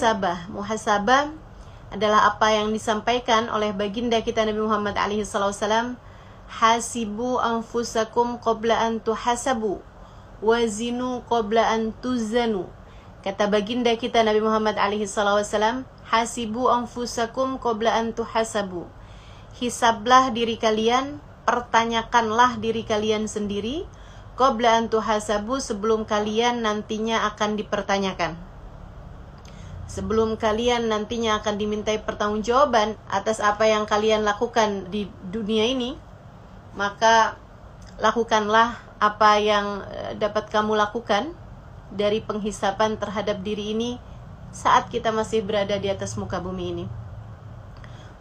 muhasabah. Muhasabah adalah apa yang disampaikan oleh baginda kita Nabi Muhammad SAW. Hasibu anfusakum qabla an tuhasabu wazinu qabla an tuzanu. Kata baginda kita Nabi Muhammad SAW, hasibu anfusakum qabla an tuhasabu. Hisablah diri kalian, pertanyakanlah diri kalian sendiri, qabla an tuhasabu, sebelum kalian nantinya akan dipertanyakan. Sebelum kalian nantinya akan dimintai pertanggungjawaban atas apa yang kalian lakukan di dunia ini, maka lakukanlah apa yang dapat kamu lakukan dari penghisapan terhadap diri ini saat kita masih berada di atas muka bumi ini.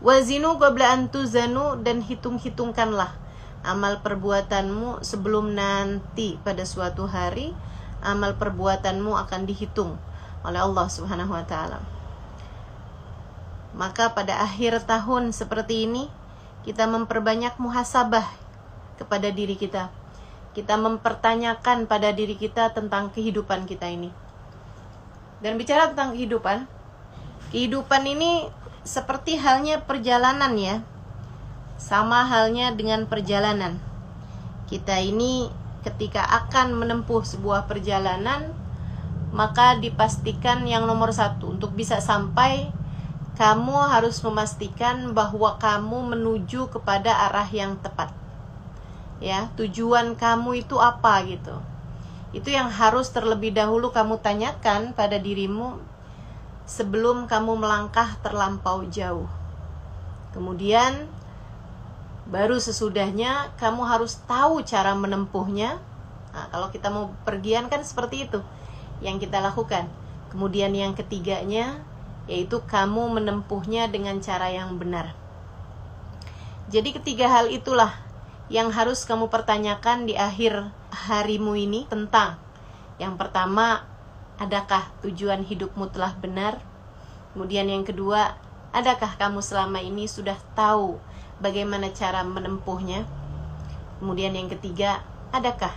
Wazinu qabla an tuzanu, dan hitung-hitungkanlah amal perbuatanmu sebelum nanti pada suatu hari amal perbuatanmu akan dihitung oleh Allah Subhanahu wa taala. Maka pada akhir tahun seperti ini kita memperbanyak muhasabah kepada diri kita. Kita mempertanyakan pada diri kita tentang kehidupan kita ini. Dan bicara tentang kehidupan ini seperti halnya perjalanan ya. Sama halnya dengan perjalanan. Kita ini ketika akan menempuh sebuah perjalanan, maka dipastikan yang nomor satu, untuk bisa sampai, kamu harus memastikan bahwa kamu menuju kepada arah yang tepat. Ya, tujuan kamu itu apa gitu. Itu yang harus terlebih dahulu kamu tanyakan pada dirimu sebelum kamu melangkah terlampau jauh. Kemudian baru sesudahnya kamu harus tahu cara menempuhnya. Nah, kalau kita mau pergian kan seperti itu yang kita lakukan. Kemudian yang ketiganya yaitu kamu menempuhnya dengan cara yang benar. Jadi ketiga hal itulah yang harus kamu pertanyakan di akhir harimu ini tentang. Yang pertama, adakah tujuan hidupmu telah benar? Kemudian yang kedua, adakah kamu selama ini sudah tahu bagaimana cara menempuhnya? Kemudian yang ketiga, adakah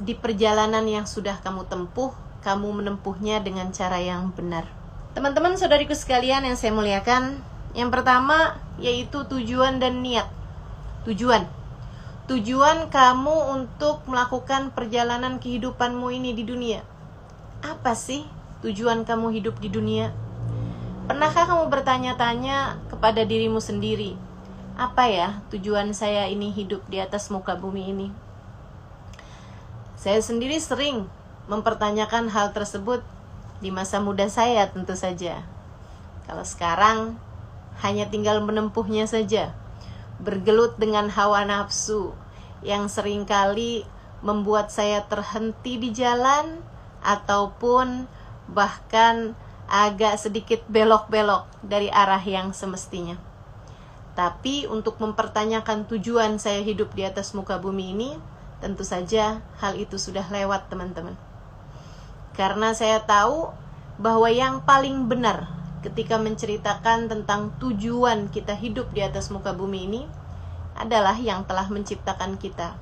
di perjalanan yang sudah kamu tempuh, kamu menempuhnya dengan cara yang benar? Teman-teman saudariku sekalian yang saya muliakan, yang pertama yaitu tujuan dan niat. Tujuan kamu untuk melakukan perjalanan kehidupanmu ini di dunia. Apa sih tujuan kamu hidup di dunia? Pernahkah kamu bertanya-tanya kepada dirimu sendiri, apa ya tujuan saya ini hidup di atas muka bumi ini? Saya sendiri sering mempertanyakan hal tersebut di masa muda saya tentu saja. Kalau sekarang hanya tinggal menempuhnya saja, bergelut dengan hawa nafsu yang seringkali membuat saya terhenti di jalan ataupun bahkan agak sedikit belok-belok dari arah yang semestinya. Tapi untuk mempertanyakan tujuan saya hidup di atas muka bumi ini, tentu saja hal itu sudah lewat teman-teman. Karena saya tahu bahwa yang paling benar ketika menceritakan tentang tujuan kita hidup di atas muka bumi ini adalah yang telah menciptakan kita.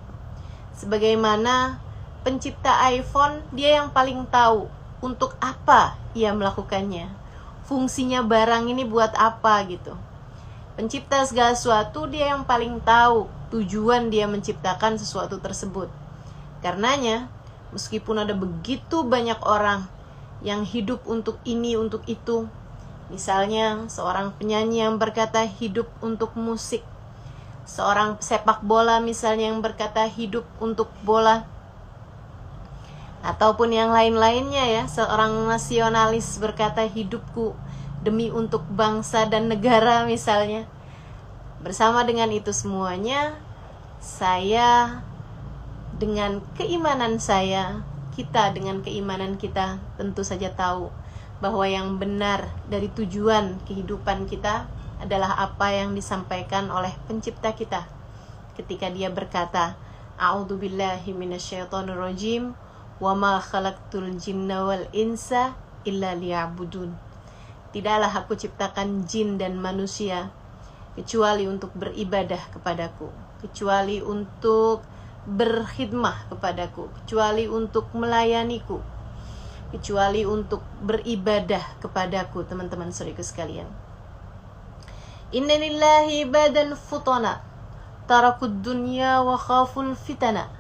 Sebagaimana pencipta iPhone, dia yang paling tahu untuk apa ia melakukannya, fungsinya barang ini buat apa gitu. Pencipta segala sesuatu, dia yang paling tahu tujuan dia menciptakan sesuatu tersebut. Karenanya, meskipun ada begitu banyak orang yang hidup untuk ini, untuk itu, misalnya seorang penyanyi yang berkata hidup untuk musik, seorang sepak bola misalnya yang berkata hidup untuk bola, ataupun yang lain-lainnya ya, seorang nasionalis berkata hidupku demi untuk bangsa dan negara misalnya. Bersama dengan itu semuanya, saya dengan keimanan saya, kita dengan keimanan kita tentu saja tahu bahwa yang benar dari tujuan kehidupan kita adalah apa yang disampaikan oleh pencipta kita ketika dia berkata, a'udzubillahi minasyaitonirrajim, wa ma khalaqtul jinna wal insa illa liya'budun. Tidaklah aku ciptakan jin dan manusia kecuali untuk beribadah kepadaku, kecuali untuk berkhidmah kepadaku, kecuali untuk melayaniku. kecuali untuk beribadah kepadaku, teman-teman saudaraku sekalian. Inna lillahi ibadan futana tarakud dunya wa khaful fitana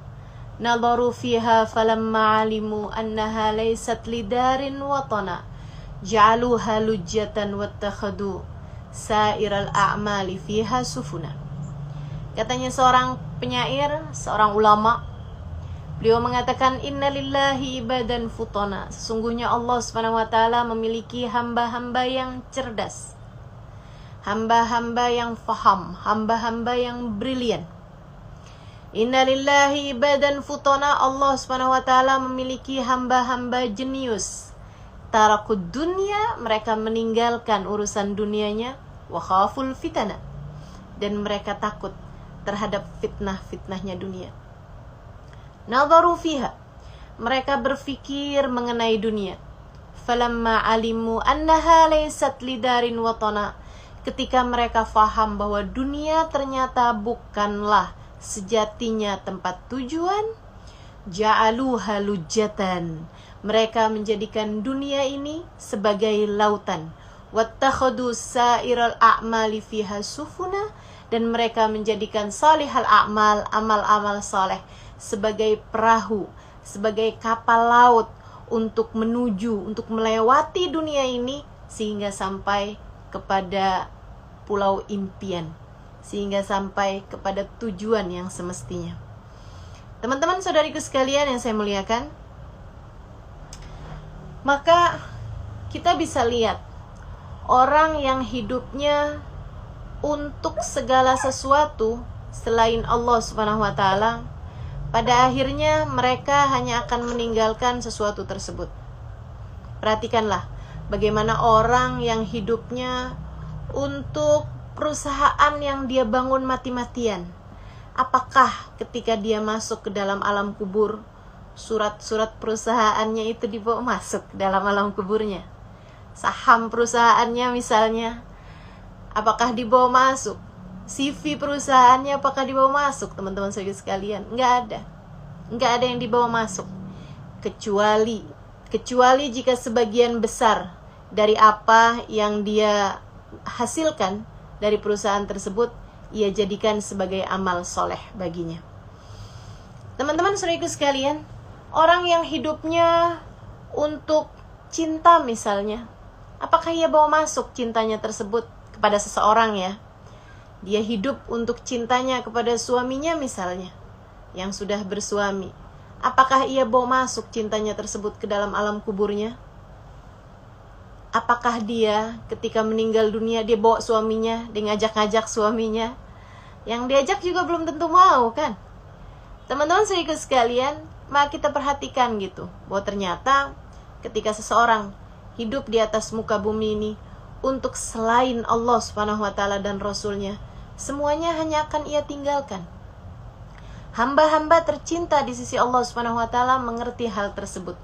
nadaru fiha falamma alimu annaha laysat lidarin watana ja'aluha lujjatan wattakhadu sa'iral a'mali fiha sufuna. Katanya seorang penyair, seorang ulama, beliau mengatakan, Inna lillahi ibadan futana, sesungguhnya Allah Subhanahu wa ta'ala memiliki hamba-hamba yang cerdas, hamba-hamba yang faham, hamba-hamba yang brilian. Inna lillahi ibadan futana, Allah Subhanahu wa ta'ala memiliki hamba-hamba jenius. Tarakud dunya, mereka meninggalkan urusan dunianya, wa khaful fitana, dan mereka takut terhadap fitnah-fitnahnya dunia. Nadharu fiha, mereka berfikir mengenai dunia. Falamma alimu annaha laysat lidarin watana, ketika mereka faham bahwa dunia ternyata bukanlah sejatinya tempat tujuan, ja'aluha lujjatan, mereka menjadikan dunia ini sebagai lautan. Wattakhadu sa'iral a'mali fiha sufuna, dan mereka menjadikan salihal a'mal, amal-amal saleh, sebagai perahu, sebagai kapal laut untuk menuju, untuk melewati dunia ini sehingga sampai kepada pulau impian, sehingga sampai kepada tujuan yang semestinya. Teman-teman saudariku sekalian yang saya muliakan, maka kita bisa lihat orang yang hidupnya untuk segala sesuatu selain Allah Subhanahu wa ta'ala, pada akhirnya mereka hanya akan meninggalkan sesuatu tersebut. Perhatikanlah bagaimana orang yang hidupnya untuk perusahaan yang dia bangun mati-matian, apakah ketika dia masuk ke dalam alam kubur, surat-surat perusahaannya itu dibawa masuk ke dalam alam kuburnya? Saham perusahaannya misalnya, apakah dibawa masuk? CV perusahaannya apakah dibawa masuk, teman-teman saudara sekalian? Enggak ada yang dibawa masuk, kecuali jika sebagian besar dari apa yang dia hasilkan dari perusahaan tersebut ia jadikan sebagai amal soleh baginya. Teman-teman saudara sekalian, orang yang hidupnya untuk cinta misalnya, apakah ia bawa masuk cintanya tersebut kepada seseorang ya? Dia hidup untuk cintanya kepada suaminya misalnya, yang sudah bersuami. Apakah ia bawa masuk cintanya tersebut ke dalam alam kuburnya? Apakah dia ketika meninggal dunia dia bawa suaminya, dia ngajak-ngajak suaminya? Yang diajak juga belum tentu mau kan? Teman-teman saudara sekalian, maka kita perhatikan gitu, bahwa ternyata ketika seseorang hidup di atas muka bumi ini untuk selain Allah Subhanahu wa ta'ala dan Rasulnya, semuanya hanya akan ia tinggalkan. Hamba-hamba tercinta di sisi Allah Subhanahu wa ta'ala mengerti hal tersebut.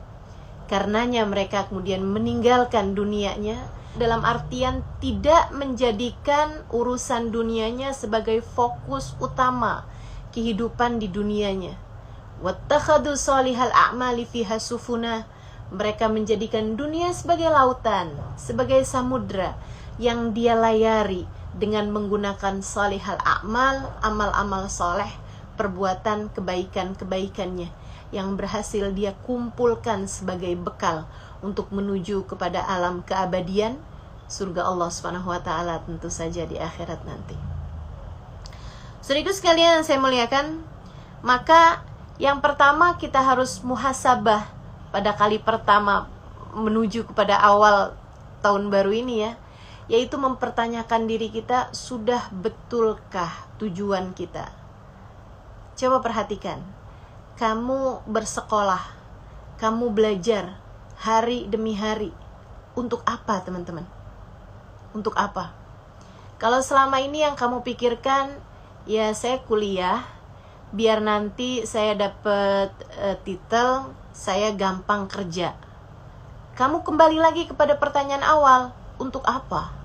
Karenanya mereka kemudian meninggalkan dunianya, dalam artian tidak menjadikan urusan dunianya sebagai fokus utama kehidupan di dunianya. Wattakhadu salihal a'mali fiha sufuna, mereka menjadikan dunia sebagai lautan, sebagai samudra yang dia layari dengan menggunakan salihal a'mal, amal-amal soleh, perbuatan kebaikan-kebaikannya yang berhasil dia kumpulkan sebagai bekal untuk menuju kepada alam keabadian, surga Allah Subhanahu wa ta'ala tentu saja di akhirat nanti. Saudaraku sekalian yang saya muliakan, maka yang pertama kita harus muhasabah pada kali pertama menuju kepada awal tahun baru ini ya, yaitu mempertanyakan diri kita, sudah betulkah tujuan kita? Coba perhatikan, kamu bersekolah, kamu belajar hari demi hari, untuk apa teman-teman? Untuk apa? Kalau selama ini yang kamu pikirkan, ya saya kuliah, biar nanti saya dapat titel, saya gampang kerja. Kamu kembali lagi kepada pertanyaan awal, untuk apa?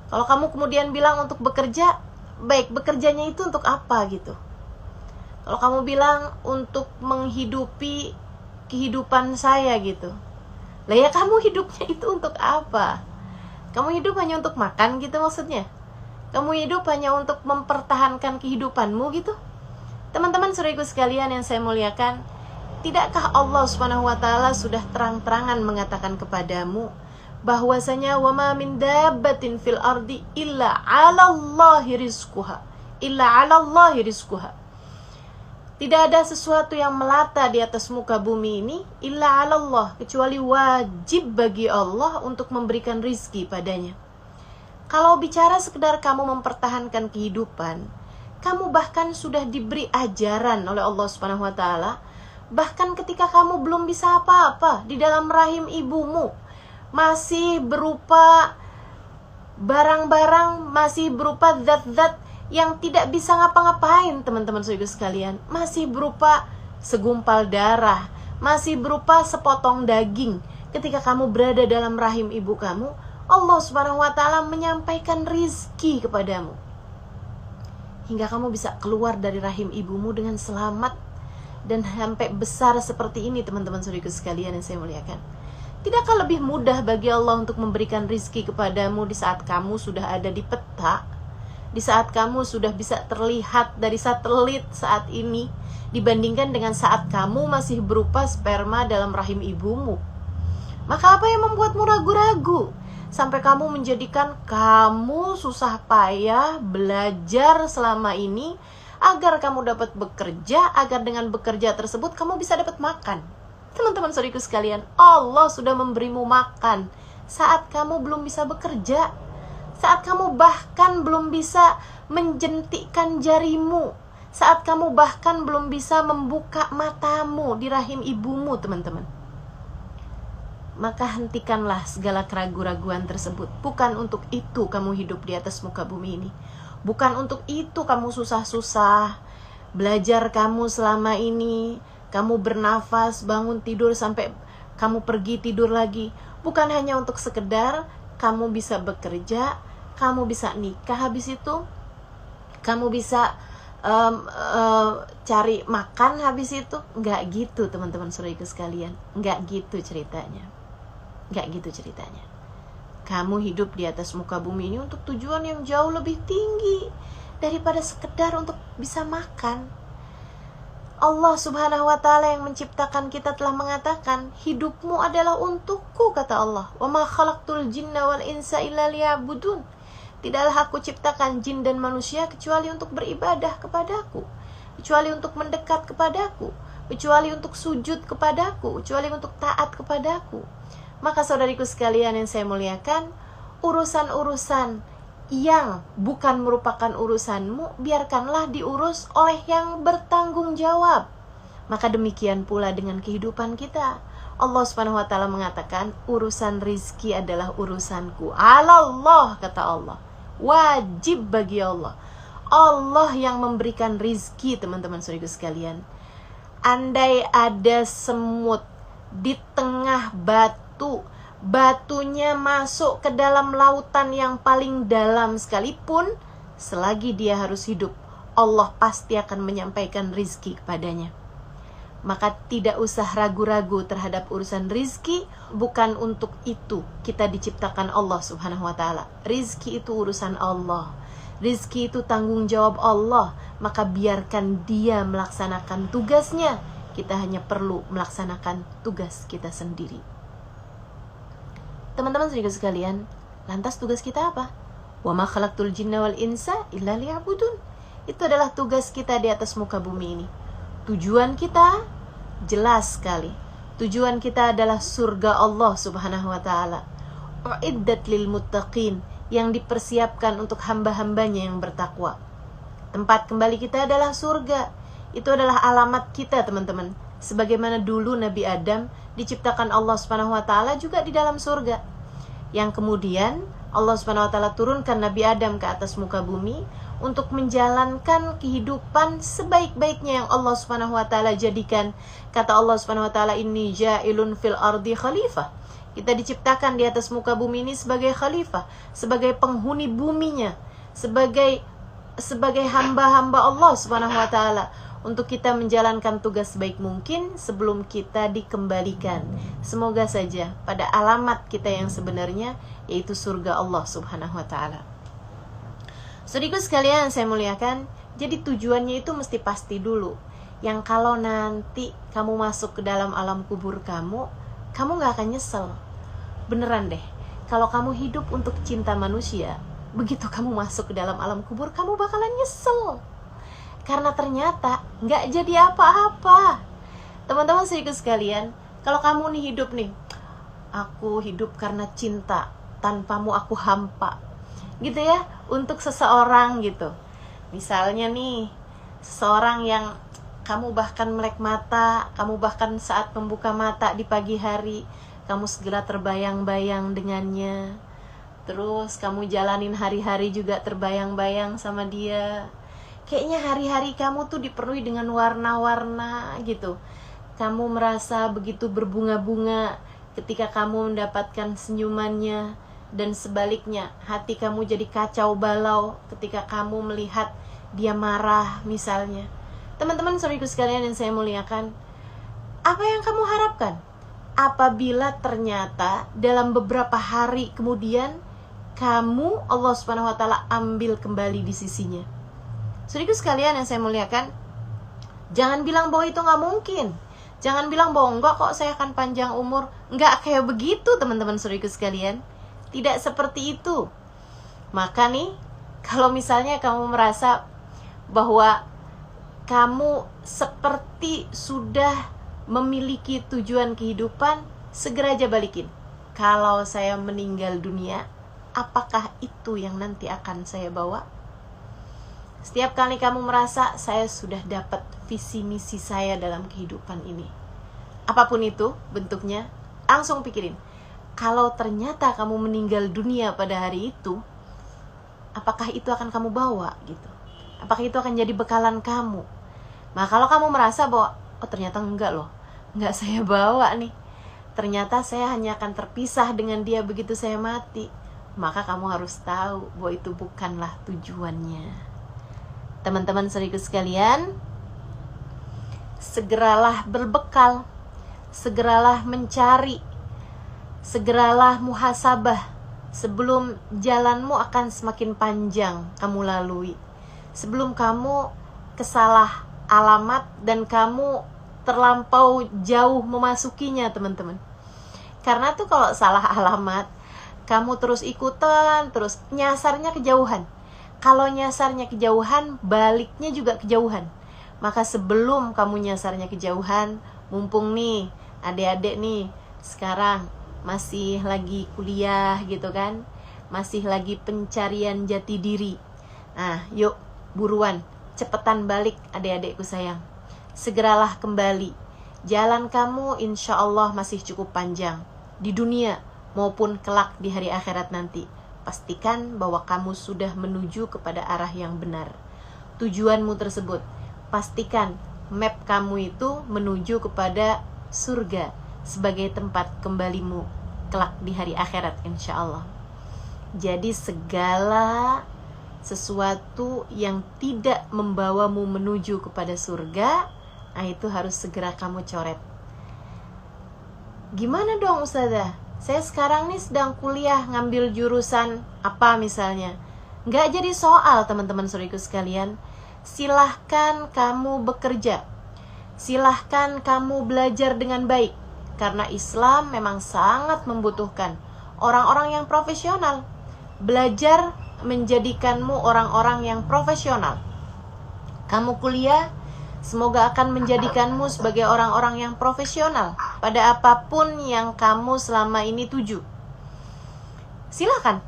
Kalau kamu kemudian bilang untuk bekerja, baik, bekerjanya itu untuk apa gitu? Kalau kamu bilang untuk menghidupi kehidupan saya gitu. Lah ya kamu hidupnya itu untuk apa? Kamu hidup hanya untuk makan gitu maksudnya? Kamu hidup hanya untuk mempertahankan kehidupanmu gitu? Teman-teman saudaraku sekalian yang saya muliakan, tidakkah Allah Subhanahu wa taala sudah terang-terangan mengatakan kepadamu bahwasanya wa ma min dabbatin fil ardi illa 'alallahi rizquha. Tidak ada sesuatu yang melata di atas muka bumi ini illa 'alallah, kecuali wajib bagi Allah untuk memberikan rizki padanya. Kalau bicara sekedar kamu mempertahankan kehidupan, kamu bahkan sudah diberi ajaran oleh Allah Subhanahu wa taala. Bahkan ketika kamu belum bisa apa-apa di dalam rahim ibumu, masih berupa barang-barang, masih berupa zat-zat yang tidak bisa ngapa-ngapain, teman-teman saudara sekalian, masih berupa segumpal darah, masih berupa sepotong daging. Ketika kamu berada dalam rahim ibu kamu, Allah Subhanahu wa taala menyampaikan rizki kepadamu hingga kamu bisa keluar dari rahim ibumu dengan selamat dan sampai besar seperti ini, teman-teman saudara sekalian yang saya muliakan. Tidakkah lebih mudah bagi Allah untuk memberikan rizki kepadamu di saat kamu sudah ada di peta, di saat kamu sudah bisa terlihat dari satelit saat ini, dibandingkan dengan saat kamu masih berupa sperma dalam rahim ibumu? Maka apa yang membuatmu ragu-ragu sampai kamu menjadikan kamu susah payah belajar selama ini agar kamu dapat bekerja, agar dengan bekerja tersebut kamu bisa dapat makan? Teman-teman saudariku sekalian, Allah sudah memberimu makan saat kamu belum bisa bekerja, saat kamu bahkan belum bisa menjentikkan jarimu, saat kamu bahkan belum bisa membuka matamu di rahim ibumu, teman-teman. Maka hentikanlah segala keraguan-raguan tersebut. Bukan untuk itu kamu hidup di atas muka bumi ini. Bukan untuk itu kamu susah-susah belajar kamu selama ini, kamu bernafas, bangun tidur sampai kamu pergi tidur lagi. Bukan hanya untuk sekedar kamu bisa bekerja, kamu bisa nikah, habis itu kamu bisa cari makan, habis itu. Enggak gitu, teman-teman saudaraku sekalian. Enggak gitu ceritanya. Kamu hidup di atas muka bumi ini untuk tujuan yang jauh lebih tinggi daripada sekedar untuk bisa makan. Allah Subhanahu wa taala yang menciptakan kita telah mengatakan, hidupmu adalah untukku, kata Allah. Wa ma khalaqtul jinna wal insa illa liya'budun. Tidaklah aku ciptakan jin dan manusia kecuali untuk beribadah kepadaku, kecuali untuk mendekat kepadaku, kecuali untuk sujud kepadaku, kecuali untuk taat kepadaku. Maka saudariku sekalian yang saya muliakan, urusan-urusan yang bukan merupakan urusanmu, biarkanlah diurus oleh yang bertanggung jawab. Maka demikian pula dengan kehidupan kita. Allah Subhanahu wa taala mengatakan, urusan rizki adalah urusanku. Allah, kata Allah. Wajib bagi Allah. Allah yang memberikan rizki, teman-teman saudara sekalian. Andai ada semut di tengah batunya masuk ke dalam lautan yang paling dalam sekalipun, selagi dia harus hidup, Allah pasti akan menyampaikan rizki kepadanya. Maka tidak usah ragu-ragu terhadap urusan rizki. Bukan untuk itu kita diciptakan Allah Subhanahu wa ta'ala. Rizki itu urusan Allah, rizki itu tanggung jawab Allah. Maka biarkan dia melaksanakan tugasnya. Kita hanya perlu melaksanakan tugas kita sendiri. Teman-teman saudara sekalian, lantas tugas kita apa? Wa ma khalaqtul jinna wal insa illa liya'budun. Itu adalah tugas kita di atas muka bumi ini. Tujuan kita jelas sekali. Tujuan kita adalah surga Allah Subhanahu wa ta'ala. Uiddat lil muttaqin, yang dipersiapkan untuk hamba-hambanya yang bertakwa. Tempat kembali kita adalah surga. Itu adalah alamat kita, teman-teman. Sebagaimana dulu Nabi Adam diciptakan Allah Subhanahu wa ta'ala juga di dalam surga, yang kemudian Allah Subhanahu wa ta'ala turunkan Nabi Adam ke atas muka bumi untuk menjalankan kehidupan sebaik-baiknya yang Allah Subhanahu wa ta'ala jadikan. Kata Allah Subhanahu wa ta'ala, inni ja'ilun fil ardi khalifah. Kita diciptakan di atas muka bumi ini sebagai khalifah, sebagai penghuni buminya, sebagai hamba-hamba Allah Subhanahu wa ta'ala. untuk kita menjalankan tugas sebaik mungkin sebelum kita dikembalikan. Semoga saja pada alamat kita yang sebenarnya, yaitu surga Allah Subhanahu wa ta'ala. Saudaraku sekalian saya muliakan, jadi tujuannya itu mesti pasti dulu. Yang kalau nanti kamu masuk ke dalam alam kubur kamu gak akan nyesel. Beneran deh, kalau kamu hidup untuk cinta manusia, begitu kamu masuk ke dalam alam kubur, kamu bakalan nyesel. Karena ternyata gak jadi apa-apa. Teman-teman saudaraku sekalian, kalau kamu nih hidup nih, aku hidup karena cinta, tanpamu aku hampa, gitu ya, untuk seseorang gitu. Misalnya nih, seseorang yang kamu bahkan melek mata, kamu bahkan saat membuka mata di pagi hari, kamu segera terbayang-bayang dengannya. Terus kamu jalanin hari-hari juga terbayang-bayang sama dia. Kayaknya hari-hari kamu tuh dipenuhi dengan warna-warna gitu. Kamu merasa begitu berbunga-bunga ketika kamu mendapatkan senyumannya. Dan sebaliknya, hati kamu jadi kacau balau ketika kamu melihat dia marah misalnya. Teman-teman saudaraku sekalian yang saya muliakan, apa yang kamu harapkan apabila ternyata dalam beberapa hari kemudian kamu Allah Subhanahu wa ta'ala ambil kembali di sisinya? Saudaraku sekalian yang saya muliakan, jangan bilang bahwa itu gak mungkin. Jangan bilang bahwa enggak kok, saya akan panjang umur. Enggak kayak begitu teman-teman saudaraku sekalian. Tidak seperti itu. Maka nih, kalau misalnya kamu merasa bahwa kamu seperti sudah memiliki tujuan kehidupan, segera aja balikin. Kalau saya meninggal dunia, apakah itu yang nanti akan saya bawa? Setiap kali kamu merasa saya sudah dapat visi misi saya dalam kehidupan ini, apapun itu bentuknya, langsung pikirin, kalau ternyata kamu meninggal dunia pada hari itu, apakah itu akan kamu bawa gitu? Apakah itu akan jadi bekalan kamu? Nah, kalau kamu merasa bahwa oh ternyata enggak loh, enggak saya bawa nih, ternyata saya hanya akan terpisah dengan dia begitu saya mati, maka kamu harus tahu bahwa itu bukanlah tujuannya. Teman-teman saudaraku sekalian, segeralah berbekal, segeralah mencari, segeralah muhasabah sebelum jalanmu akan semakin panjang kamu lalui, sebelum kamu kesalah alamat dan kamu terlampau jauh memasukinya teman-teman. Karena tuh kalau salah alamat, kamu terus ikutan, terus nyasarnya kejauhan. Kalau nyasarnya kejauhan, baliknya juga kejauhan. Maka sebelum kamu nyasarnya kejauhan, mumpung nih adik-adik nih sekarang masih lagi kuliah gitu kan, masih lagi pencarian jati diri. Nah, yuk buruan, cepetan balik adik-adikku sayang. Segeralah kembali. Jalan kamu insya Allah masih cukup panjang, di dunia maupun kelak di hari akhirat nanti. Pastikan bahwa kamu sudah menuju kepada arah yang benar. Tujuanmu tersebut, pastikan map kamu itu menuju kepada surga sebagai tempat kembalimu kelak di hari akhirat insya Allah. Jadi segala sesuatu yang tidak membawamu menuju kepada surga, nah itu harus segera kamu coret. Gimana dong Ustazah? Saya sekarang nih sedang kuliah ngambil jurusan apa misalnya. Nggak jadi soal teman-teman saudaraku sekalian. Silahkan kamu bekerja, silahkan kamu belajar dengan baik. Karena Islam memang sangat membutuhkan orang-orang yang profesional. Belajar menjadikanmu orang-orang yang profesional. Kamu kuliah, semoga akan menjadikanmu sebagai orang-orang yang profesional pada apapun yang kamu selama ini tuju. Silahkan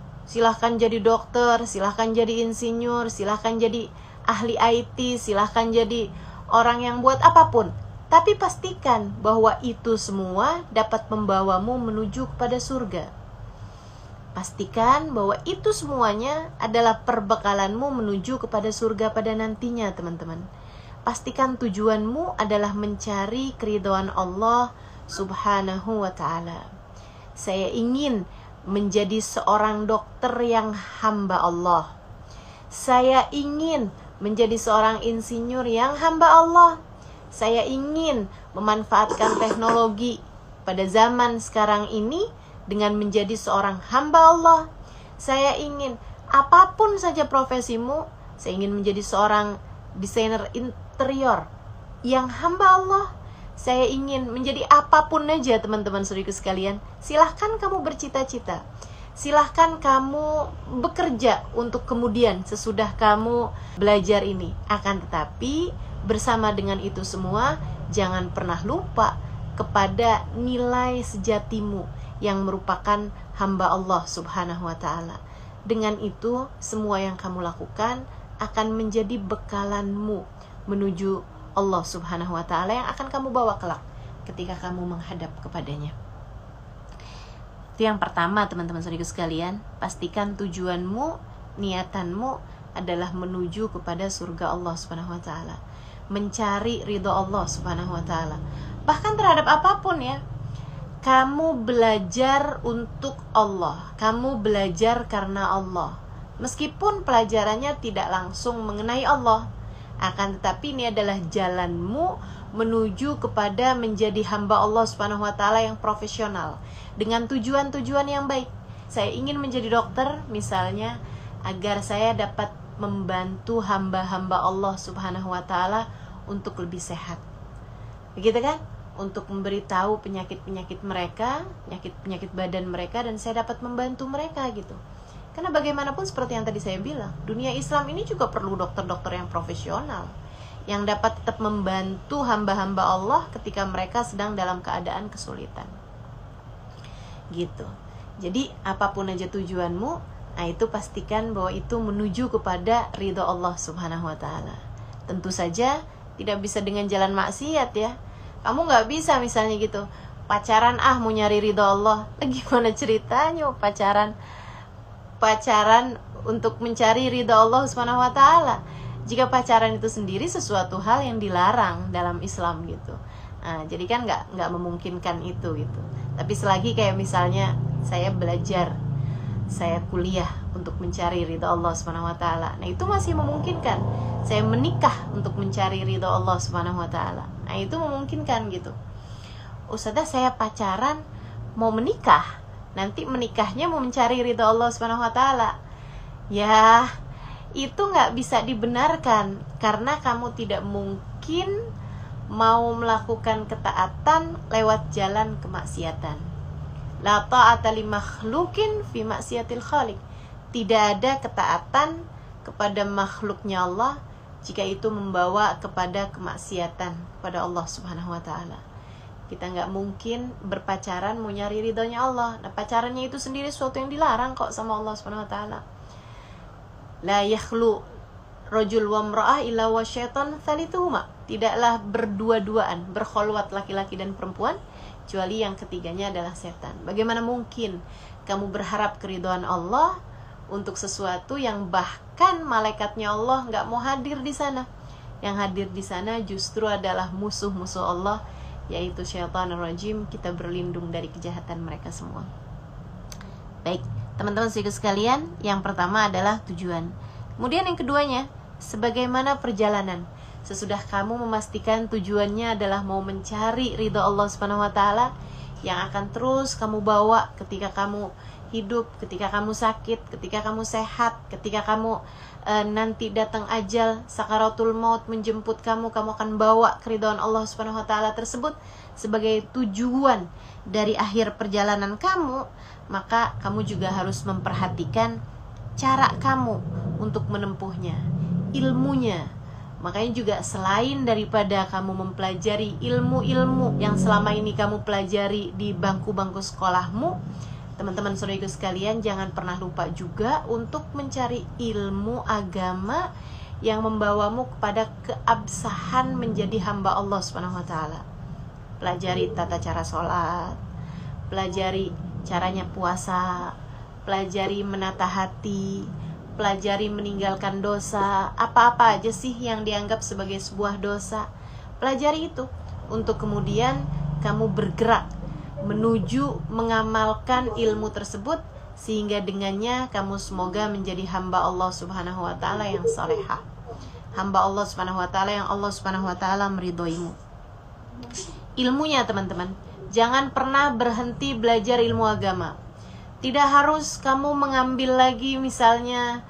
jadi dokter, silahkan jadi insinyur, silahkan jadi ahli IT, silahkan jadi orang yang buat apapun. Tapi pastikan bahwa itu semua dapat membawamu menuju kepada surga. Pastikan bahwa itu semuanya adalah perbekalanmu menuju kepada surga pada nantinya teman-teman. Pastikan tujuanmu adalah mencari keridhaan Allah Subhanahu wa ta'ala. Saya ingin menjadi seorang dokter yang hamba Allah. Saya ingin menjadi seorang insinyur yang hamba Allah. Saya ingin memanfaatkan teknologi pada zaman sekarang ini dengan menjadi seorang hamba Allah. Saya ingin, apapun saja profesimu, saya ingin menjadi seorang desainer interior yang hamba Allah. Saya ingin menjadi apapun aja, teman-teman saudaraku sekalian. Silahkan kamu bercita-cita. Silahkan kamu bekerja untuk kemudian sesudah kamu belajar ini. Akan tetapi bersama dengan itu semua, jangan pernah lupa kepada nilai sejatimu yang merupakan hamba Allah Subhanahu wa ta'ala. Dengan itu, semua yang kamu lakukan akan menjadi bekalanmu menuju Allah Subhanahu wa ta'ala yang akan kamu bawa kelak ketika kamu menghadap kepadanya. Itu yang pertama, teman-teman saudaraku sekalian. Pastikan tujuanmu, niatanmu adalah menuju kepada surga Allah Subhanahu wa ta'ala, mencari ridho Allah Subhanahu wa ta'ala. Bahkan terhadap apapun ya, kamu belajar untuk Allah, kamu belajar karena Allah. Meskipun pelajarannya tidak langsung mengenai Allah, akan tetapi ini adalah jalanmu menuju kepada menjadi hamba Allah Subhanahu wa ta'ala yang profesional, dengan tujuan-tujuan yang baik. Saya ingin menjadi dokter misalnya, agar saya dapat membantu hamba-hamba Allah Subhanahu wa ta'ala untuk lebih sehat. Begitu kan? Untuk memberitahu penyakit-penyakit mereka, penyakit-penyakit badan mereka, dan saya dapat membantu mereka gitu. Karena bagaimanapun seperti yang tadi saya bilang, dunia Islam ini juga perlu dokter-dokter yang profesional, yang dapat tetap membantu hamba-hamba Allah ketika mereka sedang dalam keadaan kesulitan. Gitu. Jadi apapun aja tujuanmu, nah itu pastikan bahwa itu menuju kepada ridho Allah Subhanahu wa ta'ala. Tentu saja tidak bisa dengan jalan maksiat ya. Kamu gak bisa misalnya gitu, pacaran mau nyari ridho Allah. Gimana ceritanya pacaran untuk mencari ridha Allah Subhanahu wa ta'ala, jika pacaran itu sendiri sesuatu hal yang dilarang dalam Islam gitu. Nah, jadi kan nggak memungkinkan itu gitu. Tapi selagi kayak misalnya saya belajar, saya kuliah untuk mencari ridha Allah Subhanahu wa ta'ala, nah itu masih memungkinkan. Saya menikah untuk mencari ridha Allah Subhanahu wa ta'ala, nah itu memungkinkan gitu. Ustazah, saya pacaran mau menikah, nanti menikahnya mau mencari ridha Allah Subhanahu wa ta'ala. Ya, itu nggak bisa dibenarkan, karena kamu tidak mungkin mau melakukan ketaatan lewat jalan kemaksiatan. La ta'ata li makhlukin fi maksiatil khaliq. Tidak ada ketaatan kepada makhluknya Allah jika itu membawa kepada kemaksiatan kepada Allah Subhanahu wa ta'ala. Kita nggak mungkin berpacaran mau nyari ridhonya Allah. Nah, pacarannya itu sendiri sesuatu yang dilarang kok sama Allah Subhanahu wa ta'ala. La yakhlu rajul wa imra'ah illa wa syaitan tsalituhuma. Tidaklah berdua-duaan, berkholwat laki-laki dan perempuan, kecuali yang ketiganya adalah setan. Bagaimana mungkin kamu berharap keridhaan Allah untuk sesuatu yang bahkan malaikatnya Allah nggak mau hadir di sana? Yang hadir di sana justru adalah musuh-musuh Allah, yaitu syaitanir rajim. Kita berlindung dari kejahatan mereka semua. Baik, teman-teman sekalian, yang pertama adalah tujuan. Kemudian yang keduanya, sebagaimana perjalanan. Sesudah kamu memastikan tujuannya adalah mau mencari ridha Allah Subhanahu wa ta'ala, yang akan terus kamu bawa ketika kamu hidup, ketika kamu sakit, ketika kamu sehat, ketika kamu nanti datang ajal, sakaratul maut menjemput kamu akan bawa keridhaan Allah Subhanahu wa ta'ala tersebut sebagai tujuan dari akhir perjalanan kamu. Maka kamu juga harus memperhatikan cara kamu untuk menempuhnya, ilmunya. Makanya juga selain daripada kamu mempelajari ilmu-ilmu yang selama ini kamu pelajari di bangku-bangku sekolahmu, teman-teman saudaraku sekalian, jangan pernah lupa juga untuk mencari ilmu agama yang membawamu kepada keabsahan menjadi hamba Allah Subhanahu wa ta'ala. Pelajari tata cara sholat, pelajari caranya puasa, pelajari menata hati, pelajari meninggalkan dosa. Apa-apa aja sih yang dianggap sebagai sebuah dosa, pelajari itu untuk kemudian kamu bergerak menuju mengamalkan ilmu tersebut sehingga dengannya kamu semoga menjadi hamba Allah Subhanahu wa taala yang salehah. Hamba Allah Subhanahu wa taala yang Allah Subhanahu wa taala meridhoimu. Ilmunya teman-teman, jangan pernah berhenti belajar ilmu agama. Tidak harus kamu mengambil lagi misalnya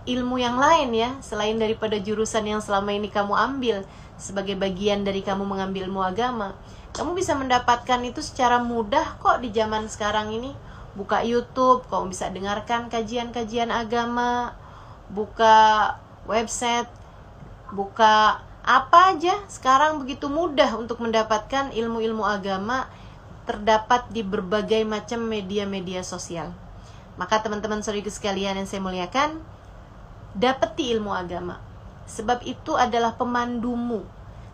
ilmu yang lain ya, selain daripada jurusan yang selama ini kamu ambil sebagai bagian dari kamu mengambil ilmu agama. Kamu bisa mendapatkan itu secara mudah kok di zaman sekarang ini. Buka YouTube, kamu bisa dengarkan kajian-kajian agama, buka website, buka apa aja. Sekarang begitu mudah untuk mendapatkan ilmu-ilmu agama, terdapat di berbagai macam media-media sosial. Maka teman-teman saudara sekalian yang saya muliakan, dapati ilmu agama, sebab itu adalah pemandumu.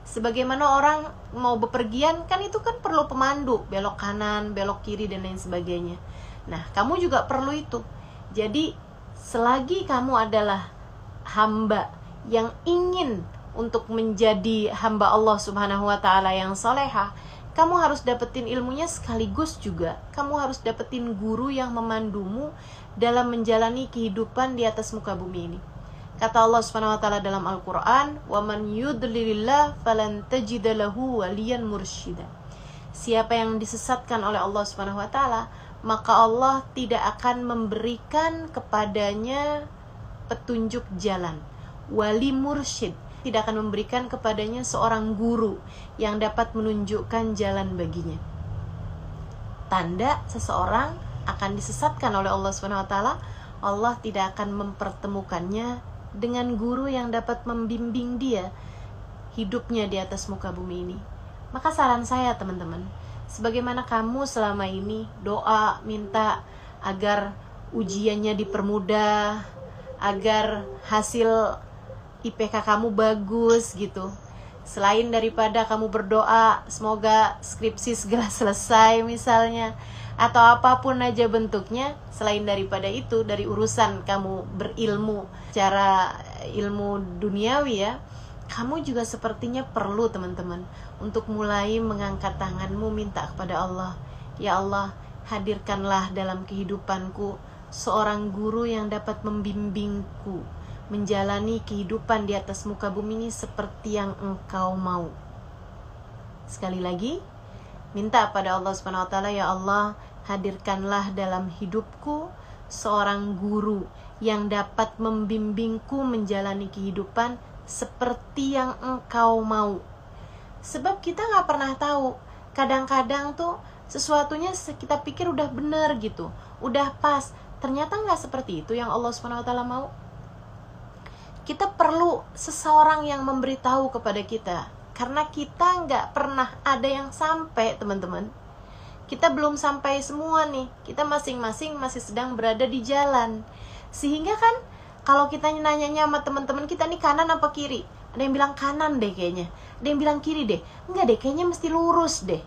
Sebagaimana orang mau bepergian, kan itu kan perlu pemandu, belok kanan, belok kiri, dan lain sebagainya. Nah, kamu juga perlu itu. Jadi, selagi kamu adalah hamba yang ingin untuk menjadi hamba Allah Subhanahu wa taala yang solehah, kamu harus dapetin ilmunya, sekaligus juga kamu harus dapetin guru yang memandumu dalam menjalani kehidupan di atas muka bumi ini. Kata Allah Subhanahu wa taala dalam Al-Qur'an, "Wa man yudlilillah falan tajida lahu waliyan mursyida." Siapa yang disesatkan oleh Allah Subhanahu wa taala, maka Allah tidak akan memberikan kepadanya petunjuk jalan. Wali mursyid, tidak akan memberikan kepadanya seorang guru yang dapat menunjukkan jalan baginya. Tanda seseorang akan disesatkan oleh Allah Subhanahu wa taala, Allah tidak akan mempertemukannya dengan guru yang dapat membimbing dia hidupnya di atas muka bumi ini. Maka saran saya teman-teman, sebagaimana kamu selama ini doa minta agar ujiannya dipermudah, agar hasil IPK kamu bagus gitu. Selain daripada kamu berdoa semoga skripsi segera selesai misalnya, atau apapun aja bentuknya, selain daripada itu, dari urusan kamu berilmu secara ilmu duniawi ya, kamu juga sepertinya perlu teman-teman untuk mulai mengangkat tanganmu minta kepada Allah, ya Allah, hadirkanlah dalam kehidupanku seorang guru yang dapat membimbingku menjalani kehidupan di atas muka bumi ini seperti yang Engkau mau. Sekali lagi, minta pada Allah Subhanahu wa taala, ya Allah, hadirkanlah dalam hidupku seorang guru yang dapat membimbingku menjalani kehidupan seperti yang Engkau mau. Sebab kita gak pernah tahu, kadang-kadang tuh sesuatunya kita pikir udah benar gitu, udah pas, ternyata gak seperti itu yang Allah Subhanahu wa taala mau. Kita perlu seseorang yang memberitahu kepada kita, karena kita nggak pernah ada yang sampai teman-teman. Kita belum sampai semua nih, kita masing-masing masih sedang berada di jalan. Sehingga kan kalau kita nanyanya sama teman-teman kita nih kanan apa kiri, ada yang bilang kanan deh kayaknya, ada yang bilang kiri deh, enggak deh kayaknya mesti lurus deh,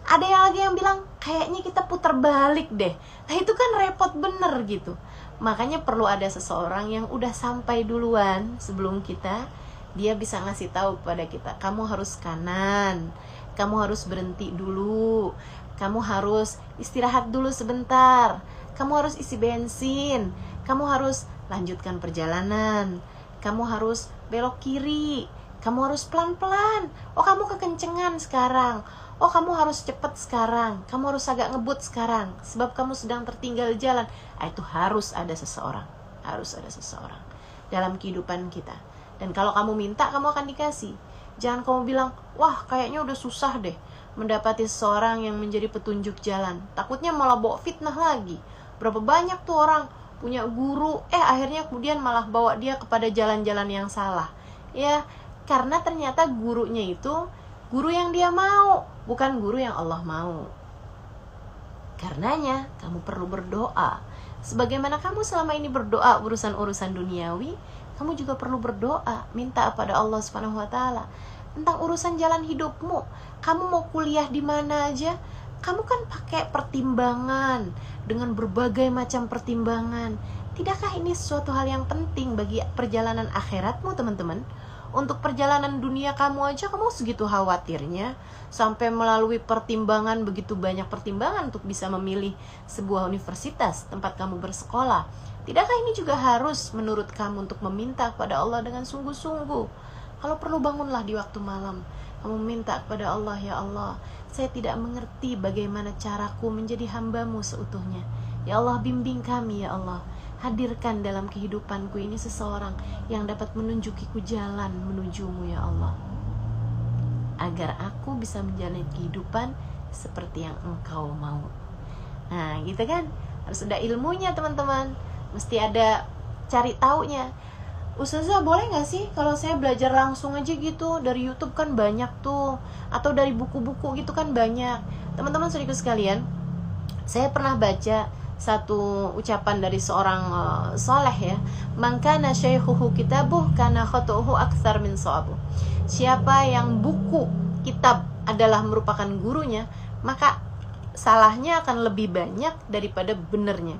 ada yang lagi yang bilang kayaknya kita putar balik deh. Nah itu kan repot bener gitu. Makanya perlu ada seseorang yang udah sampai duluan sebelum kita, dia bisa ngasih tahu kepada kita, kamu harus kanan, kamu harus berhenti dulu, kamu harus istirahat dulu sebentar, kamu harus isi bensin, kamu harus lanjutkan perjalanan, kamu harus belok kiri, kamu harus pelan-pelan, oh kamu kekencengan sekarang, oh kamu harus cepat sekarang, kamu harus agak ngebut sekarang, sebab kamu sedang tertinggal jalan. Itu harus ada seseorang, harus ada seseorang dalam kehidupan kita. Dan kalau kamu minta, kamu akan dikasih. Jangan kamu bilang, wah kayaknya udah susah deh mendapati seseorang yang menjadi petunjuk jalan. Takutnya malah bawa fitnah lagi. Berapa banyak tuh orang punya guru, akhirnya kemudian malah bawa dia kepada jalan-jalan yang salah. Ya, karena ternyata gurunya itu guru yang dia mau, bukan guru yang Allah mau. Karenanya kamu perlu berdoa. Sebagaimana kamu selama ini berdoa urusan-urusan duniawi, kamu juga perlu berdoa, minta kepada Allah Subhanahu wa taala tentang urusan jalan hidupmu. Kamu mau kuliah di mana aja, kamu kan pakai pertimbangan dengan berbagai macam pertimbangan. Tidakkah ini suatu hal yang penting bagi perjalanan akhiratmu, teman-teman? Untuk perjalanan dunia kamu aja kamu segitu khawatirnya, sampai melalui pertimbangan, begitu banyak pertimbangan untuk bisa memilih sebuah universitas tempat kamu bersekolah. Tidakkah ini juga harus menurut kamu untuk meminta kepada Allah dengan sungguh-sungguh? Kalau perlu bangunlah di waktu malam, kamu minta kepada Allah, ya Allah, saya tidak mengerti bagaimana caraku menjadi hamba-Mu seutuhnya. Ya Allah, bimbing kami, ya Allah. Hadirkan dalam kehidupanku ini seseorang yang dapat menunjukiku jalan menuju-Mu, ya Allah, agar aku bisa menjalani kehidupan seperti yang Engkau mau. Nah, gitu kan? Harus ada ilmunya, teman-teman. Mesti ada cari taunya. Ustazah, boleh gak sih kalau saya belajar langsung aja gitu? Dari YouTube kan banyak tuh, atau dari buku-buku gitu kan banyak. Teman-teman saudaraku sekalian, saya pernah baca satu ucapan dari seorang soleh ya, man kana syaikhuhu kitabuh kana khatu'uhu aktsar min shawabuh. Siapa yang buku kitab adalah merupakan gurunya, maka salahnya akan lebih banyak daripada benernya.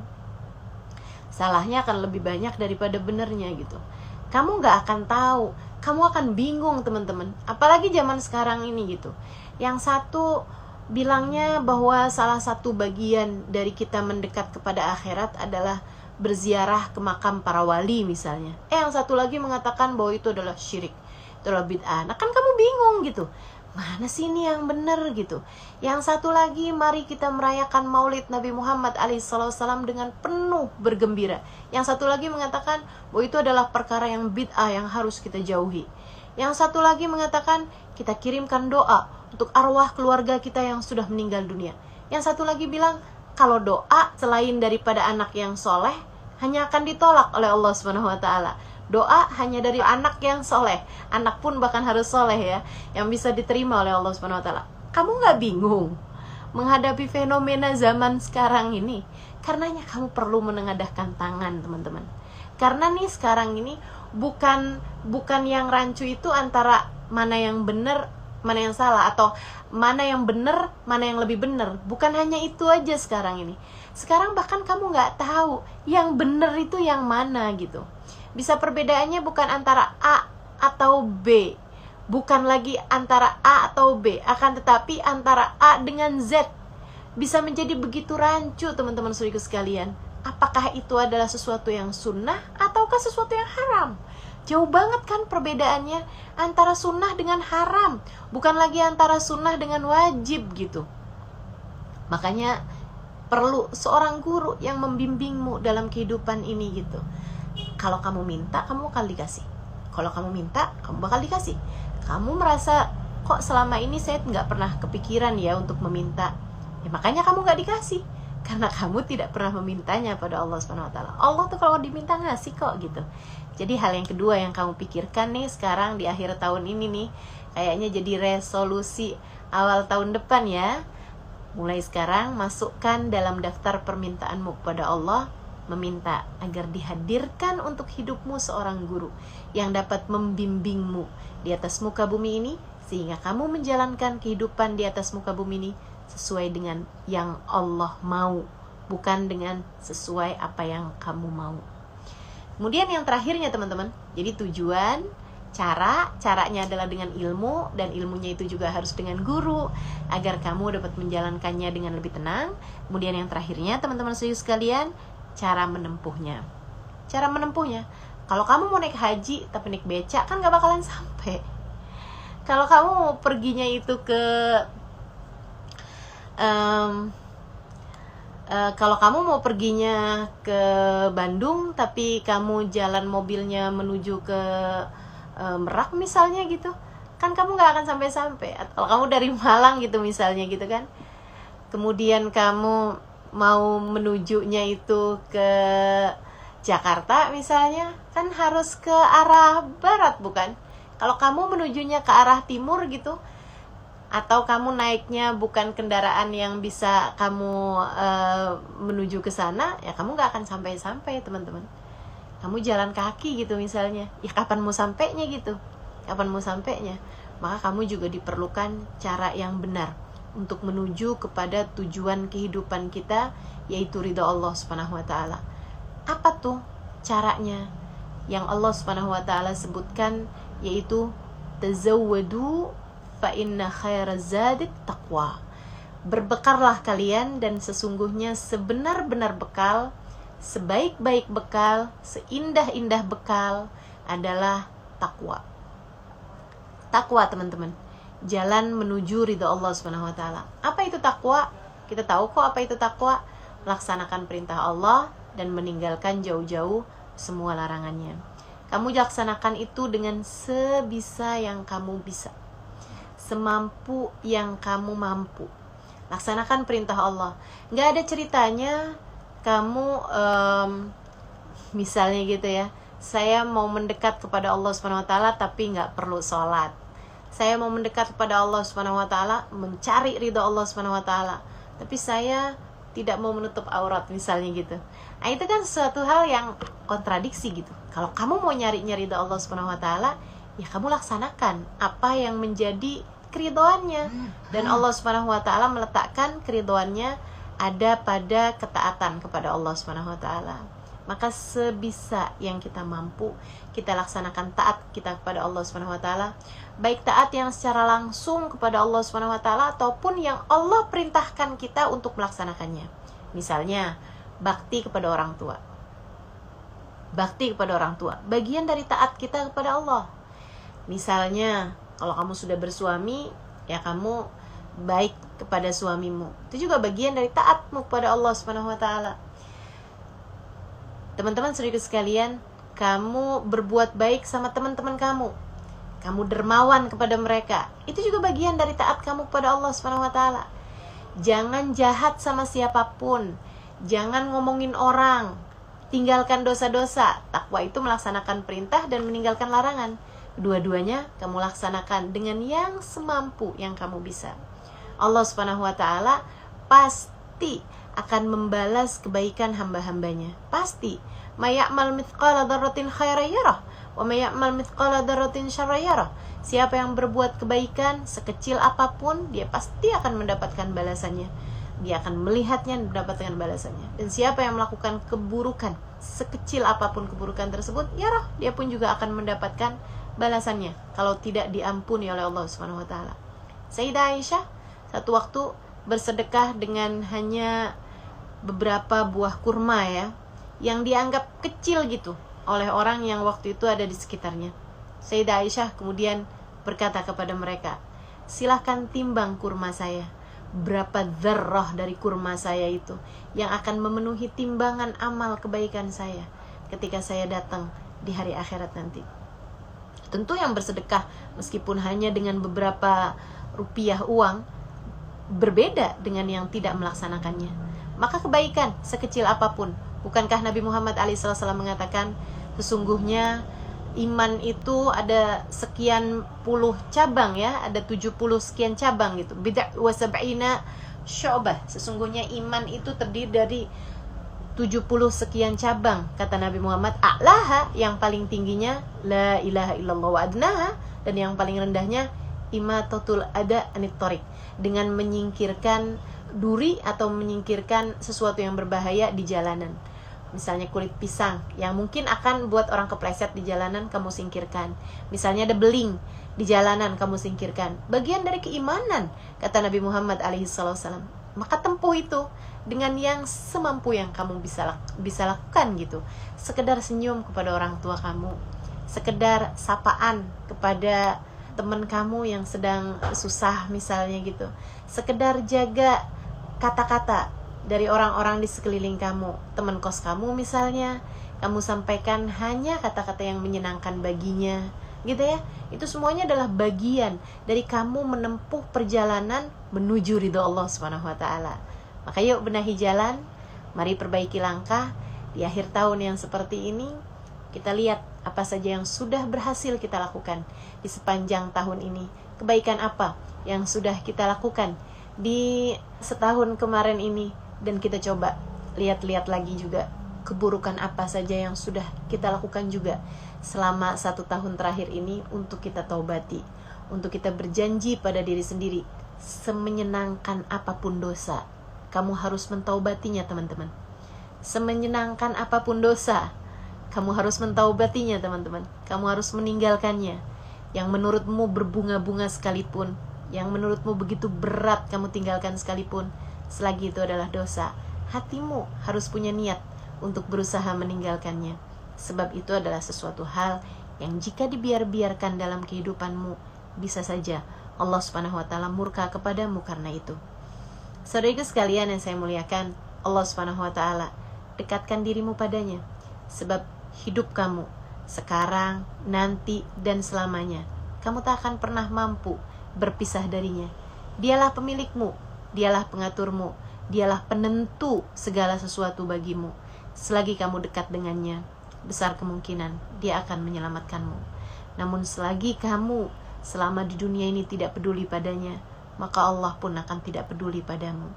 Salahnya akan lebih banyak daripada benernya gitu. Kamu gak akan tahu, kamu akan bingung, teman-teman. Apalagi zaman sekarang ini gitu. Yang satu bilangnya bahwa salah satu bagian dari kita mendekat kepada akhirat adalah berziarah ke makam para wali misalnya. Yang satu lagi mengatakan bahwa itu adalah syirik, itu adalah bid'ah. Nah kan kamu bingung gitu, mana sih ini yang benar gitu. Yang satu lagi, mari kita merayakan maulid Nabi Muhammad alaihissalam dengan penuh bergembira. Yang satu lagi mengatakan bahwa itu adalah perkara yang bid'ah yang harus kita jauhi. Yang satu lagi mengatakan kita kirimkan doa untuk arwah keluarga kita yang sudah meninggal dunia. Yang satu lagi bilang kalau doa selain daripada anak yang soleh hanya akan ditolak oleh Allah SWT. Doa hanya dari anak yang soleh, anak pun bahkan harus soleh ya, yang bisa diterima oleh Allah SWT. Kamu gak bingung menghadapi fenomena zaman sekarang ini? Karenanya kamu perlu menengadahkan tangan, teman-teman. Karena nih sekarang ini bukan yang rancu itu antara mana yang benar, mana yang salah, atau mana yang benar, mana yang lebih benar. Bukan hanya itu aja sekarang ini. Sekarang bahkan kamu gak tahu yang benar itu yang mana gitu. Bisa perbedaannya bukan antara A atau B, bukan lagi antara A atau B, akan tetapi antara A dengan Z. Bisa menjadi begitu rancu, teman-teman saudaraku sekalian. Apakah itu adalah sesuatu yang sunnah ataukah sesuatu yang haram? Jauh banget kan perbedaannya antara sunnah dengan haram, bukan lagi antara sunnah dengan wajib gitu. Makanya perlu seorang guru yang membimbingmu dalam kehidupan ini gitu. Kalau kamu minta, kamu akan dikasih. Kalau kamu minta, kamu bakal dikasih. Kamu merasa, kok selama ini saya nggak pernah kepikiran ya untuk meminta. Ya makanya kamu nggak dikasih. Karena kamu tidak pernah memintanya pada Allah SWT. Allah tuh kalau diminta ngasih kok gitu. Jadi hal yang kedua yang kamu pikirkan nih sekarang di akhir tahun ini nih, kayaknya jadi resolusi awal tahun depan ya. Mulai sekarang masukkan dalam daftar permintaanmu kepada Allah, meminta agar dihadirkan untuk hidupmu seorang guru yang dapat membimbingmu di atas muka bumi ini, sehingga kamu menjalankan kehidupan di atas muka bumi ini sesuai dengan yang Allah mau, bukan dengan sesuai apa yang kamu mau. Kemudian yang terakhirnya teman-teman, jadi tujuan, caranya adalah dengan ilmu, dan ilmunya itu juga harus dengan guru agar kamu dapat menjalankannya dengan lebih tenang. Kemudian yang terakhirnya teman-teman sekalian, cara menempuhnya. Cara menempuhnya, kalau kamu mau naik haji tapi naik becak kan gak bakalan sampai. Kalau kamu mau perginya itu ke kalau kamu mau perginya ke Bandung tapi kamu jalan mobilnya menuju ke Merak misalnya gitu, kan kamu gak akan sampai-sampai. Atau kamu dari Malang gitu misalnya gitu kan, kemudian kamu mau menujunya itu ke Jakarta misalnya, kan harus ke arah barat bukan? Kalau kamu menujunya ke arah timur gitu, atau kamu naiknya bukan kendaraan yang bisa kamu menuju ke sana, ya kamu gak akan sampai-sampai teman-teman. Kamu jalan kaki gitu misalnya, ya kapan mau sampainya gitu? Kapan mau sampainya? Maka kamu juga diperlukan cara yang benar untuk menuju kepada tujuan kehidupan kita, yaitu ridha Allah SWT. Apa tuh caranya? yang Allah Subhanahu wa taala sebutkan, yaitu tazawwadu fa inna khairaz zadi taqwa. Berbekallah kalian, dan sesungguhnya sebenar-benar bekal, sebaik-baik bekal, seindah-indah bekal adalah takwa. Takwa, teman-teman, jalan menuju ridha Allah Subhanahu wa taala. Apa itu takwa? Kita tahu kok apa itu takwa. Laksanakan perintah Allah dan meninggalkan jauh-jauh semua larangannya. Kamu laksanakan itu dengan sebisa yang kamu bisa, semampu yang kamu mampu. Laksanakan perintah Allah. Nggak ada ceritanya kamu misalnya gitu ya, saya mau mendekat kepada Allah Subhanahu wa taala tapi nggak perlu sholat. Saya mau mendekat kepada Allah Subhanahu wa taala, mencari ridha Allah Subhanahu wa taala, tapi saya tidak mau menutup aurat misalnya gitu. Nah, itu kan suatu hal yang kontradiksi gitu. Kalau kamu mau nyari ridha Allah Subhanahu wa taala, ya kamu laksanakan apa yang menjadi keridhoannya. Dan Allah Subhanahu wa taala meletakkan keridhoannya ada pada ketaatan kepada Allah Subhanahu wa taala. Maka sebisa yang kita mampu, kita laksanakan taat kita kepada Allah Subhanahu wa taala, baik taat yang secara langsung kepada Allah Subhanahu wa taala ataupun yang Allah perintahkan kita untuk melaksanakannya. Misalnya, bakti kepada orang tua. Bakti kepada orang tua, bagian dari taat kita kepada Allah. Misalnya, kalau kamu sudah bersuami, ya kamu baik kepada suamimu. Itu juga bagian dari taatmu kepada Allah Subhanahu wa taala. Teman-teman saudaraku sekalian, kamu berbuat baik sama teman-teman kamu. Kamu dermawan kepada mereka. Itu juga bagian dari taat kamu kepada Allah Subhanahu wa taala. Jangan jahat sama siapapun. Jangan ngomongin orang. Tinggalkan dosa-dosa. Takwa itu melaksanakan perintah dan meninggalkan larangan. Dua-duanya kamu laksanakan dengan yang semampu yang kamu bisa. Allah Subhanahu wa taala pasti akan membalas kebaikan hamba-hambanya. Pasti. May ya'mal mithqala dzarratin khairan yarah wa may ya'mal mithqala dzarratin syarran yarah. Siapa yang berbuat kebaikan sekecil apapun, dia pasti akan mendapatkan balasannya. Dia akan melihatnya dan mendapatkan balasannya. Dan siapa yang melakukan keburukan sekecil apapun keburukan tersebut, yarah, dia pun juga akan mendapatkan balasannya kalau tidak diampuni oleh Allah Subhanahu wa taala. Sayyidah Aisyah satu waktu bersedekah dengan hanya beberapa buah kurma ya, yang dianggap kecil gitu oleh orang yang waktu itu ada di sekitarnya. Sayyidah Aisyah kemudian berkata kepada mereka, silahkan timbang kurma saya. Berapa dzarrah dari kurma saya itu yang akan memenuhi timbangan amal kebaikan saya ketika saya datang di hari akhirat nanti. Tentu yang bersedekah meskipun hanya dengan beberapa rupiah uang berbeda dengan yang tidak melaksanakannya. Maka kebaikan sekecil apapun, bukankah Nabi Muhammad SAW mengatakan sesungguhnya iman itu ada sekian puluh cabang ya, ada 70 sekian cabang gitu. Bid'ah wa sab'ina syu'bah. Sesungguhnya iman itu terdiri dari 70 sekian cabang, kata Nabi Muhammad. A'laha, yang paling tingginya la ilaha illallah wa adnaha, dan yang paling rendahnya imatatul ada anit thariq, dengan menyingkirkan duri atau menyingkirkan sesuatu yang berbahaya di jalanan. Misalnya kulit pisang yang mungkin akan buat orang kepleset di jalanan, kamu singkirkan. Misalnya ada beling di jalanan, kamu singkirkan. Bagian dari keimanan, kata Nabi Muhammad SAW. Maka tempuh itu dengan yang semampu yang kamu bisa lakukan gitu. Sekedar senyum kepada orang tua kamu, sekedar sapaan kepada teman kamu yang sedang susah misalnya gitu, sekedar jaga kata-kata dari orang-orang di sekeliling kamu, teman kos kamu misalnya, kamu sampaikan hanya kata-kata yang menyenangkan baginya, gitu ya. Itu semuanya adalah bagian dari kamu menempuh perjalanan menuju ridho Allah Subhanahu wa taala. Maka yuk benahi jalan, mari perbaiki langkah. Di akhir tahun yang seperti ini, kita lihat apa saja yang sudah berhasil kita lakukan di sepanjang tahun ini. Kebaikan apa yang sudah kita lakukan di setahun kemarin ini, dan kita coba lihat-lihat lagi juga keburukan apa saja yang sudah kita lakukan juga selama 1 tahun terakhir ini, untuk kita taubati, untuk kita berjanji pada diri sendiri, semenyenangkan apapun dosa, kamu harus mentaubatinya teman-teman. Semenyenangkan apapun dosa, Kamu harus mentaubatinya teman-teman. Kamu harus meninggalkannya. Yang menurutmu berbunga-bunga sekalipun, yang menurutmu begitu berat kamu tinggalkan sekalipun, selagi itu adalah dosa, hatimu harus punya niat untuk berusaha meninggalkannya. Sebab itu adalah sesuatu hal yang jika dibiarkan dalam kehidupanmu, bisa saja Allah Subhanahu wa taala murka kepadamu karena itu. Saudaraku sekalian yang saya muliakan, Allah Subhanahu wa taala dekatkan dirimu padanya. Sebab hidup kamu sekarang, nanti, dan selamanya, kamu tak akan pernah mampu berpisah darinya. Dialah pemilikmu, dialah pengaturmu, dialah penentu segala sesuatu bagimu. Selagi kamu dekat dengannya, besar kemungkinan dia akan menyelamatkanmu. Namun selagi kamu selama di dunia ini tidak peduli padanya, maka Allah pun akan tidak peduli padamu.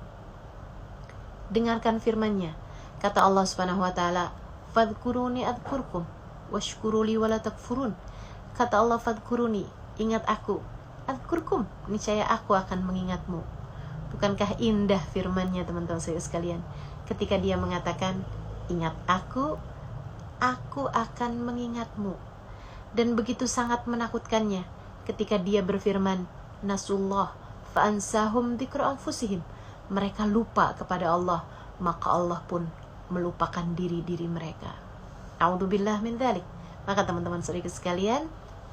Dengarkan firman-Nya. Kata Allah Subhanahu wa taala, "Fadhkuruni adzkurkum washkuruli wala takfurun." Kata Allah, "Fadhkuruni," ingat aku, "adzkurkum," niscaya aku akan mengingatmu. Bukankah indah firman-Nya teman-teman saya sekalian, ketika dia mengatakan, "Ingat aku akan mengingatmu." Dan begitu sangat menakutkannya ketika dia berfirman, "Nasullah fa'ansahum dzikra anfusihim." Mereka lupa kepada Allah, maka Allah pun melupakan diri-diri mereka. A'udzubillah min dzalik. Maka teman-teman saudara sekalian,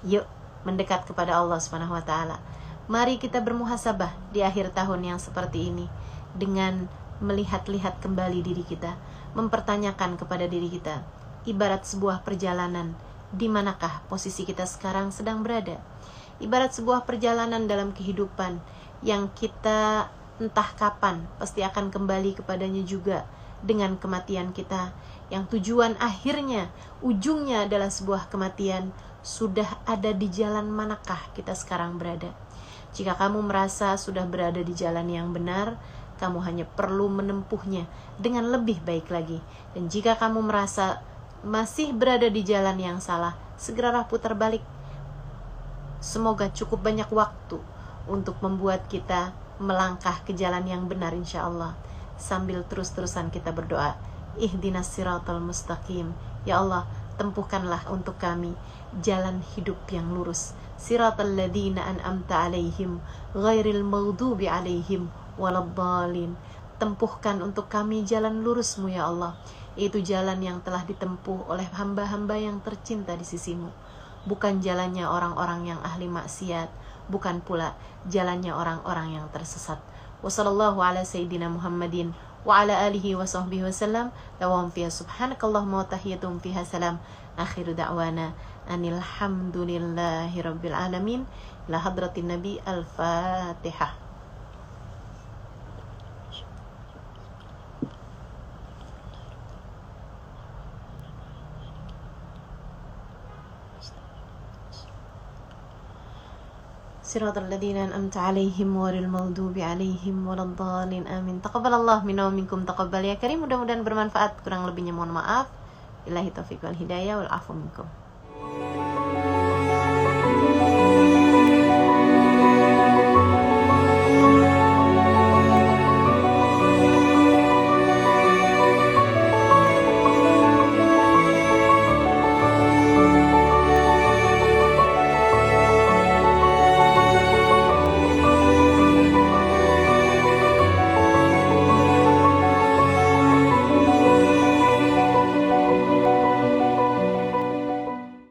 yuk mendekat kepada Allah Subhanahu wa taala. Mari kita bermuhasabah di akhir tahun yang seperti ini dengan melihat-lihat kembali diri kita, mempertanyakan kepada diri kita, ibarat sebuah perjalanan, di manakah posisi kita sekarang sedang berada? Ibarat sebuah perjalanan dalam kehidupan yang kita entah kapan pasti akan kembali kepadanya juga dengan kematian kita, yang tujuan akhirnya, ujungnya adalah sebuah kematian. Sudah ada di jalan manakah kita sekarang berada? Jika kamu merasa sudah berada di jalan yang benar, kamu hanya perlu menempuhnya dengan lebih baik lagi. Dan jika kamu merasa masih berada di jalan yang salah, segeralah putar balik. Semoga cukup banyak waktu untuk membuat kita melangkah ke jalan yang benar insya Allah. Sambil terus-terusan kita berdoa, ihdinas siratal mustaqim. Ya Allah, tempuhkanlah untuk kami jalan hidup yang lurus. Siratal ladzina an'amta alaihim ghairil maghdubi alaihim waladdallin. Tempuhkan untuk kami jalan lurus-Mu ya Allah. Itu jalan yang telah ditempuh oleh hamba-hamba yang tercinta di sisi-Mu. Bukan jalannya orang-orang yang ahli maksiat, bukan pula jalannya orang-orang yang tersesat. Wassallallahu ala sayyidina Muhammadin wa ala alihi wa sahbihi wasallam. Lawam fiha subhanakallahumma wa tahiyatum fiha salam. Akhiru da'wana anil hamdulillahi rabbil alamin. Ila hadratin nabi. Al-Fatihah. Siratal ladzina an'amta 'alaihim ghairil maghdubi 'alaihim waladdallin. Amin. Taqabbalallahu minna wa minkum taqabbal ya karim. Mudah-mudahan bermanfaat. Kurang lebihnya mohon maaf. Billahi taufiq wal hidayah wal afu minkum.